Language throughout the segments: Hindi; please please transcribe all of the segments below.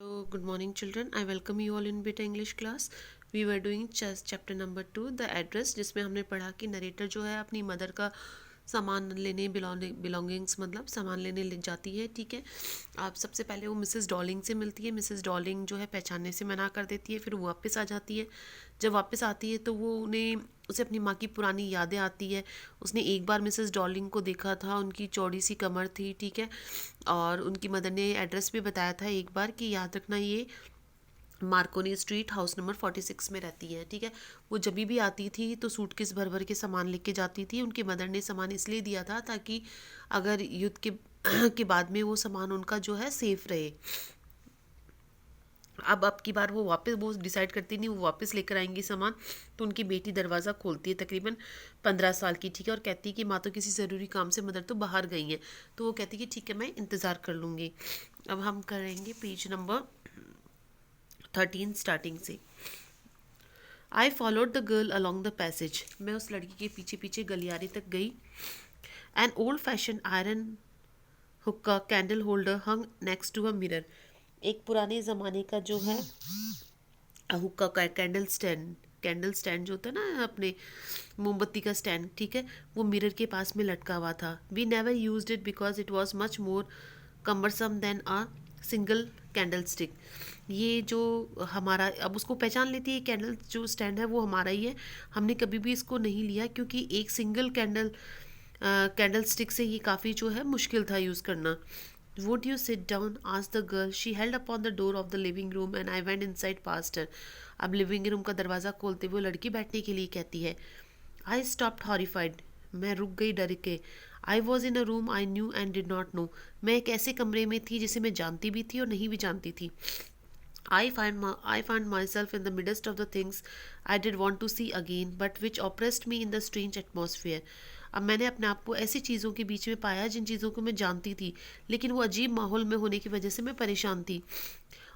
So, good morning, children. I welcome you all in Beta English class. We were doing chapter number 2, the address, जिसमें हमने पढ़ा कि नरेटर जो है अपनी मदर का सामान लेने बिलोंगिंग्स मतलब सामान लेने ले जाती है। ठीक है, आप सबसे पहले वो मिसेस डॉलिंग से मिलती है। मिसेस डॉलिंग जो है पहचानने से मना कर देती है, फिर वो वापस आ जाती है। जब वापस आती है तो वो उसे अपनी माँ की पुरानी यादें आती है। उसने एक बार मिसेस डॉलिंग को देखा था, उनकी चौड़ी सी कमर थी। ठीक है, और उनकी मदर ने एड्रेस भी बताया था एक बार कि याद रखना ये मार्कोनी स्ट्रीट हाउस नंबर 46 में रहती है। ठीक है, वो जब भी आती थी तो सूटकेस भर भर के सामान लेके जाती थी। उनकी मदर ने सामान इसलिए दिया था ताकि अगर युद्ध के के बाद में वो सामान उनका जो है सेफ रहे। अब की बार वो डिसाइड करती नहीं, वो वापस लेकर आएंगी सामान। तो उनकी बेटी दरवाज़ा खोलती है, तकरीबन 15 साल की। ठीक है, और कहती है कि माँ तो किसी ज़रूरी काम से मदर तो बाहर गई हैं। तो वो कहती है कि ठीक है, मैं इंतज़ार कर लूँगी। अब हम करेंगे पेज नंबर 13 स्टार्टिंग से। I followed the girl along the passage. मैं उस लड़की के पीछे पीछे गलियारे तक गई। An old fashion iron hookah candle holder hung next to a mirror. एक पुराने ज़माने का जो है हुक्का का कैंडल स्टैंड जो होता है ना, अपने मोमबत्ती का स्टैंड। ठीक है, वो मिरर के पास में लटका हुआ था। We never used it because it was much more cumbersome than a single candle stick. ये जो हमारा, अब उसको पहचान लेती है, कैंडल जो स्टैंड है वो हमारा ही है। हमने कभी भी इसको नहीं लिया क्योंकि एक सिंगल कैंडल स्टिक से ये काफ़ी जो है मुश्किल था यूज़ करना। Would you sit down? asked the girl. She held upon the door of the living room and I went inside past her. अब लिविंग रूम का दरवाज़ा खोलते हुए लड़की बैठने के लिए कहती है। I stopped horrified. मैं रुक गई डर के। I was in a room I knew and did not know. मैं एक ऐसे कमरे में थी जिसे मैं जानती भी थी और नहीं भी जानती थी। I found myself in the midst of the things I did want to see again, but which oppressed me in the strange atmosphere. अब मैंने अपने आप को ऐसी चीज़ों के बीच में पाया जिन चीज़ों को मैं जानती थी, लेकिन वो अजीब माहौल में होने की वजह से मैं परेशान थी।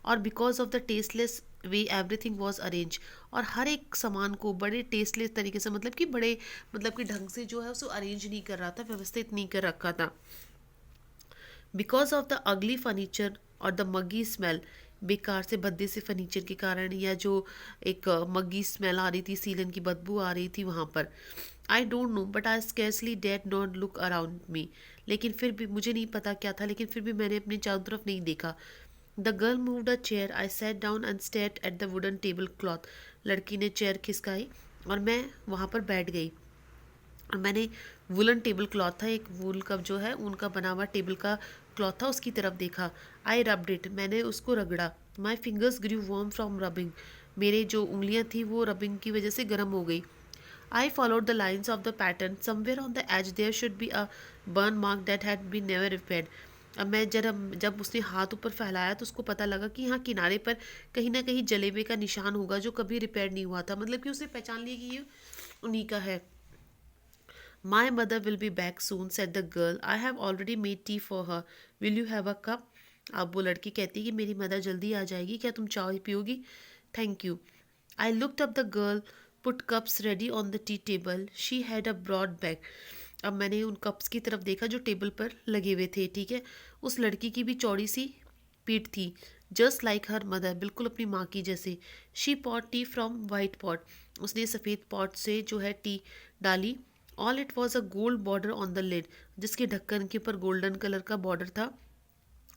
और because of the tasteless way everything was arrange. और हर एक सामान को बड़े टेस्टलेस तरीके से, मतलब कि ढंग से जो है उसको अरेंज नहीं कर रहा था, व्यवस्थित नहीं कर रखा था। Because of the ugly furniture और द मग्गी स्मेल। बेकार से भद्दे से फर्नीचर के कारण, या जो एक मग्गी स्मेल आ रही थी, सीलन की बदबू आ रही थी वहाँ पर। I don't know but I scarcely did not look around me. लेकिन फिर भी मुझे नहीं पता क्या था, लेकिन फिर भी मैंने अपनी चारों तरफ नहीं देखा। The girl moved a chair. I sat down and stared at the wooden table cloth. लड़की ने चेयर खिसकाई और मैं वहाँ पर बैठ गई। और मैंने वुलन टेबल क्लॉथ था, एक वूल का जो है उनका बना हुआ टेबल का क्लॉथ था, उसकी तरफ देखा। I rubbed it. मैंने उसको रगड़ा। My fingers grew warm from rubbing. मेरे जो उंगलियां थी वो रबिंग की वजह से गर्म हो गई। I followed the lines of the pattern. Somewhere on the edge there should be a burn mark that had been never repaired. अब मैं जब उसने हाथ ऊपर फैलाया तो उसको पता लगा कि यहाँ किनारे पर कहीं ना कहीं जलेबे का निशान होगा जो कभी रिपेयर नहीं हुआ था। मतलब कि उसने पहचान लिया कि ये उन्हीं का है। My mother will be back soon, said the girl. I have already made tea for her. Will you have a cup? अब वो लड़की कहती है कि मेरी मदर जल्दी आ जाएगी, क्या तुम चाय पियोगी? Thank you. I looked up the girl put cups ready on the tea table. She had a broad bag. अब मैंने उन कप्स की तरफ देखा जो टेबल पर लगे हुए थे। ठीक है, उस लड़की की भी चौड़ी सी पीठ थी, जस्ट लाइक हर मदर, बिल्कुल अपनी माँ की जैसे। She pot tea from white pot. उसने सफ़ेद पॉट से जो है टी डाली। All it was a gold border on the lid. जिसके ढक्कन के ऊपर गोल्डन कलर का बॉर्डर था।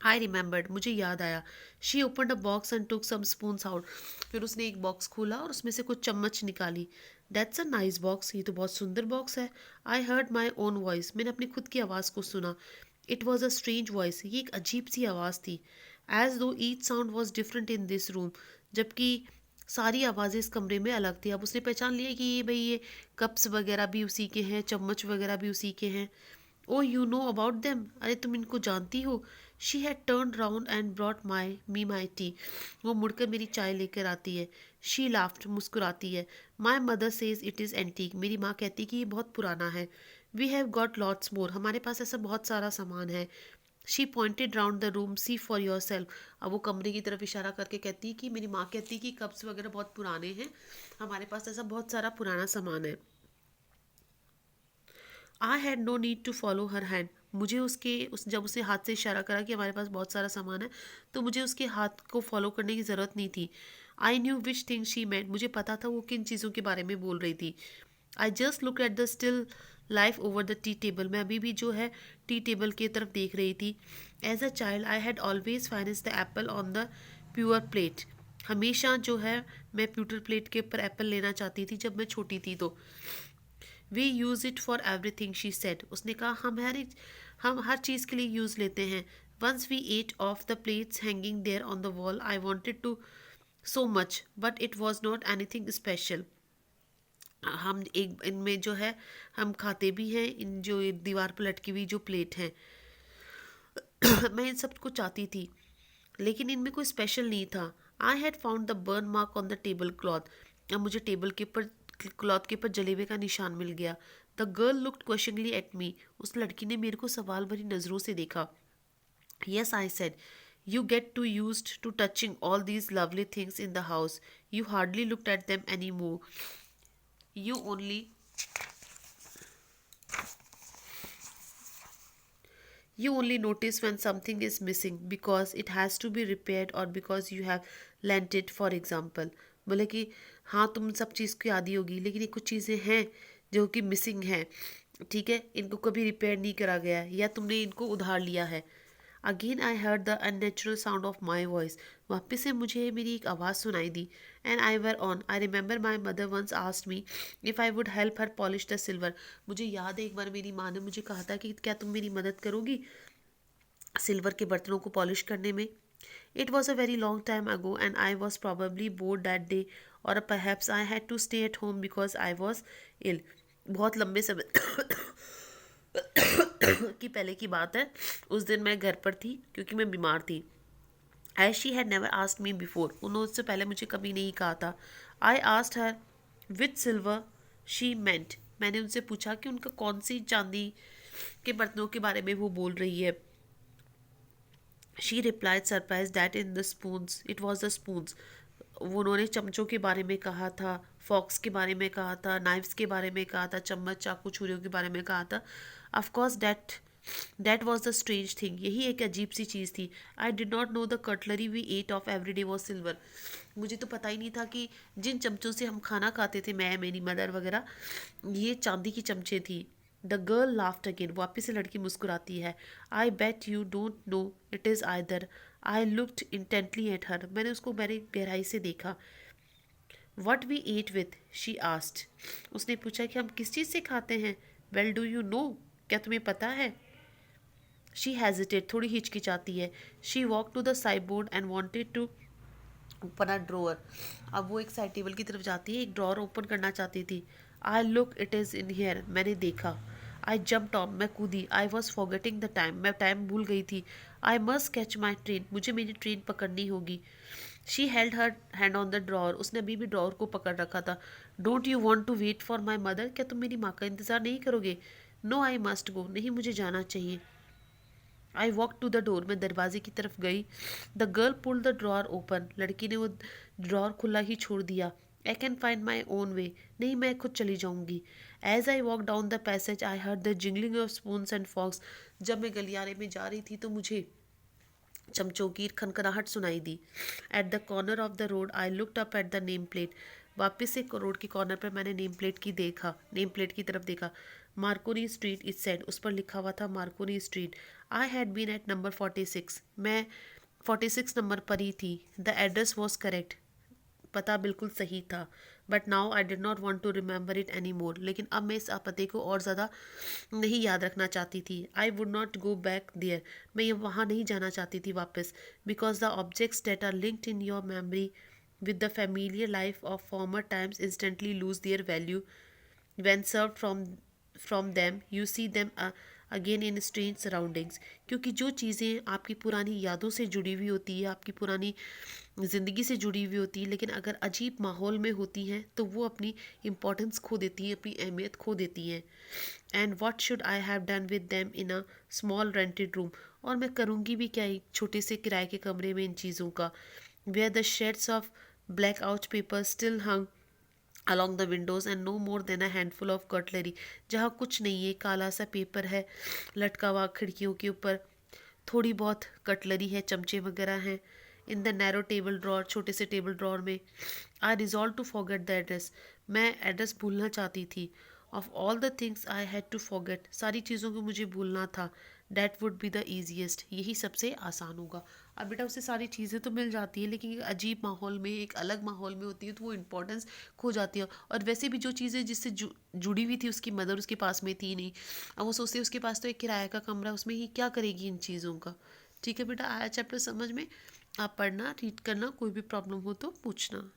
I remembered. मुझे याद आया। She open a box and took some spoons out. फिर उसने एक बॉक्स खोला और उसमें से कुछ चम्मच निकाली। That's a nice box. ये तो बहुत सुंदर बॉक्स है। I heard my own voice. मैंने अपनी खुद की आवाज़ को सुना। It was a strange voice. ये एक अजीब सी आवाज़ थी। एज दो each sound was different in this room. जबकि सारी आवाज़ें इस कमरे में अलग थी। अब उसने पहचान लिया कि ये भाई ये कप्स वगैरह भी उसी के हैं, चम्मच वगैरह भी उसी के हैं। ओ यू नो अबाउट देम। अरे तुम इनको जानती हो। She had turn round and brought my T. वो मुड़कर मेरी चाय लेकर आती है। She laughed. मुस्कुराती है। My mother says it is antique. मेरी माँ कहती है कि ये बहुत पुराना है। We have got lots more. हमारे पास ऐसा बहुत सारा सामान है। She pointed round the room. C for your self. अब वो कमरे की तरफ इशारा करके कहती है कि मेरी माँ कहती है कि कप्स वगैरह बहुत पुराने हैं, हमारे पास ऐसा बहुत सारा पुराना सामान है। I had no need to follow her hand. मुझे उस जब उसने हाथ से इशारा करा कि हमारे पास बहुत सारा सामान है, तो मुझे उसके हाथ को फॉलो करने की ज़रूरत नहीं थी। I knew which thing she meant, मुझे पता था वो किन चीज़ों के बारे में बोल रही थी। I just look at the still life over the tea table, मैं अभी भी जो है टी टेबल की तरफ देख रही थी। As a child I had always finance the apple on the pure plate, हमेशा जो है मैं प्यूटर प्लेट के ऊपर एप्पल लेना चाहती थी जब मैं छोटी थी। तो we use it for everything she said, उसने कहा हम हर चीज़ के लिए यूज़ लेते हैं। Once we ate off the plates hanging there on the wall I wanted to so much but it was not anything special. हम एक इनमें जो है हम खाते भी हैं, इन जो ये दीवार पर लटकी हुई जो प्लेट हैं मैं इन सब को चाहती थी, लेकिन इनमें कोई स्पेशल नहीं था। I had found the burn mark on the table cloth, अब मुझे टेबल के ऊपर क्लॉथ के ऊपर जले हुए का निशान मिल गया। The girl looked क्वेश्चनली at me, उस लड़की ने मेरे को सवाल भरी नज़रों से देखा। Yes I said, you get to used to touching all these lovely things in the house, you hardly looked at them any more, you only you only notice when something is missing because it has to be repaired or because you have lent it for example। बोले कि हाँ तुम सब चीज़ की आदी होगी, लेकिन ये कुछ चीज़ें हैं जो कि मिसिंग हैं, ठीक है, इनको कभी रिपेयर नहीं करा गया है या तुमने इनको उधार लिया है। Again I heard the unnatural sound of my voice, वापस से मुझे मेरी एक आवाज़ सुनाई दी। And I were on, I remember my mother once asked me if I would help her polish the silver, मुझे याद है एक बार मेरी माँ ने मुझे कहा था कि क्या तुम मेरी मदद करोगी सिल्वर के बर्तनों को पॉलिश करने में। It was a very long time ago and I was probably board that day और perhaps I had to stay at home because I was ill, बहुत लंबे समय की पहले की बात है, उस दिन मैं घर पर थी क्योंकि मैं बीमार थी। As she had never asked me before, उन्होंने उससे पहले मुझे कभी नहीं कहा था। I asked her which silver she meant, मैंने उनसे पूछा कि उनका कौन सी चांदी के बर्तनों के बारे में वो बोल रही है। She replied surprise that in the spoons, it was the spoons, वो उन्होंने चमचों के बारे में कहा था, फॉक्स के बारे में कहा था, नाइफ्स के बारे में कहा था, चम्मच चाकू छुरियों के बारे में कहा था। Of course that was the strange thing, यही एक अजीब सी चीज़ थी। I did not know the cutlery we ate off every day was silver, मुझे तो पता ही नहीं था कि जिन चमचों से हम खाना खाते थे, मैं मेरी मदर वगैरह, ये चांदी की चमचे थी। द गर्ल लाफ्ट अगेन, वापिस से लड़की मुस्कुराती है। आई bet you don't know it is either, I looked intently at her, मैंने उसको बड़ी गहराई से देखा। What we eight with, she asked, उसने पूछा कि हम किस चीज़ से खाते हैं। वेल डू यू नो, क्या तुम्हें पता है। शी हेजिटेड, थोड़ी हिचकिचाती है। She walk to the sideboard and wanted to open a drawer, अब वो एक साइड टेबल की तरफ जाती है, एक ड्रॉअर ओपन करना चाहती थी। I look it is in here, मैंने देखा। आई जम्प ऑन, मैं कूदी। I was forgetting the time, मैं टाइम भूल गई थी। I must catch my train, मुझे मेरी ट्रेन पकड़नी होगी। She held her hand on the drawer, उसने अभी भी ड्रॉअर को पकड़ रखा था। Don't you want to wait for my mother, क्या तुम मेरी माँ का इंतज़ार नहीं करोगे। नो आई मस्ट गो, नहीं मुझे जाना चाहिए। I walk to the door, मैं दरवाजे की तरफ गई। The girl pull the drawer open, लड़की ने वो ड्रॉर खुला ही छोड़ दिया। I can find my own way, नहीं मैं खुद चली जाऊंगी। As I walk down the passage I heard the jingling of spoons and forks, जब मैं गलियारे में जा रही थी तो मुझे चमचों की खनखनाहट सुनाई दी। At the corner of the road I looked up at the name plate, वापस से रोड के कॉर्नर पर मैंने नेम प्लेट की तरफ देखा। मार्कोनी स्ट्रीट इज सेड, उस पर लिखा हुआ था Marconi street. I had been at number 46, मैं 46 नंबर पर ही थी। द एड्रेस वॉज करेक्ट, पता बिल्कुल सही था। But now I did not want to remember it any more, लेकिन अब मैं इस पते को और ज़्यादा नहीं याद रखना चाहती थी। I would not go back there, मैं ये वहाँ नहीं जाना चाहती थी वापस। Because the objects that are linked in your memory with the familiar life of former times instantly lose their value when served from them you see them again in strange surroundings, क्योंकि जो चीज़ें आपकी पुरानी यादों से जुड़ी हुई होती है, आपकी पुरानी ज़िंदगी से जुड़ी हुई होती है, लेकिन अगर अजीब माहौल में होती हैं तो वो अपनी इम्पोर्टेंस खो देती हैं, अपनी अहमियत खो देती हैं। And what should I have done with them in a small rented room, और मैं करूँगी भी क्या एक छोटे से किराए के कमरे में इन चीज़ों का। where the shreds of blackout paper still hung along the windows and no more than a handful of cutlery। जहाँ कुछ नहीं है, काला सा पेपर है लटका हुआ खिड़कियों के ऊपर, थोड़ी बहुत कटलरी है, चमचे वगैरह हैं। In the narrow table drawer, छोटे से टेबल ड्रॉर में। आई resolve to forget the address, मैं एड्रेस भूलना चाहती थी। Of all the things I had to forget, सारी चीज़ों को मुझे भूलना था। That would be the easiest, यही सबसे आसान होगा। अब बेटा उसे सारी चीज़ें तो मिल जाती है, लेकिन एक अजीब माहौल में, एक अलग माहौल में होती है, तो वो इम्पोर्टेंस खो जाती है। और वैसे भी जो चीज़ें जिससे जुड़ी हुई थी, उसकी मदर उसके पास में थी नहीं। अब वो सोचती है उसके पास तो एक किराए का कमरा है, उसमें ही क्या करेगी इन चीज़ों का। ठीक है बेटा, आया चैप्टर समझ में। आप पढ़ना, रीड करना, कोई भी प्रॉब्लम हो तो पूछना।